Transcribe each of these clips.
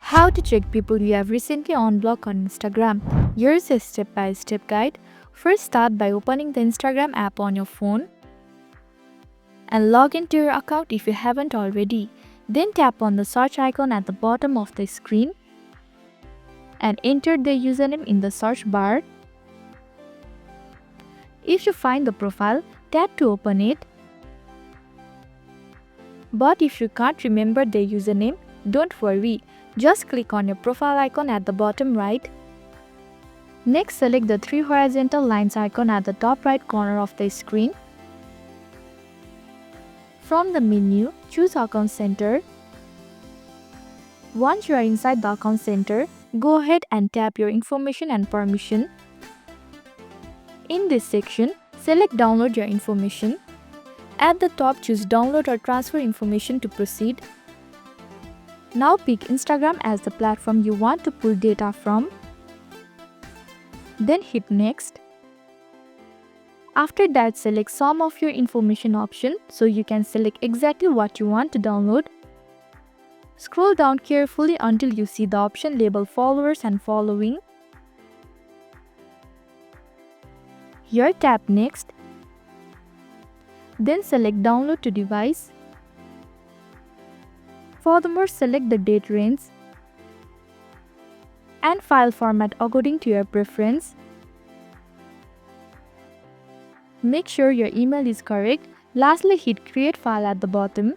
How to check people you have recently unblocked on Instagram. Here's a step-by-step guide. First, start by opening the Instagram app on your phone and log into your account if you haven't already. Then tap on the search icon at the bottom of the screen and enter the username in the search bar. If you find the profile, tap to open it. But if you can't remember the username, don't worry. Just click on your profile icon at the bottom right. Next, select the three horizontal lines icon at the top right corner of the screen. From the menu, choose Account Center. Once you are inside the Account Center, go ahead and tap your information and permission. In this section, select Download your information. At the top, choose Download or Transfer information to proceed. Now pick Instagram as the platform you want to pull data from. Then hit Next. After that, select some of your information option so you can select exactly what you want to download. Scroll down carefully until you see the option labeled Followers and Following. Here tap Next. Then select Download to device. Furthermore, select the date range and file format according to your preference. Make sure your email is correct. Lastly, hit Create File at the bottom.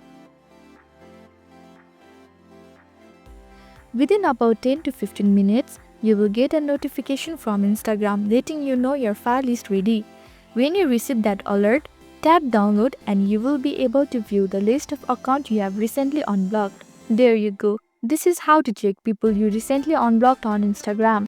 Within about 10 to 15 minutes, you will get a notification from Instagram letting you know your file is ready. When you receive that alert, tap Download and you will be able to view the list of accounts you have recently unblocked. There you go. This is how to check people you recently unblocked on Instagram.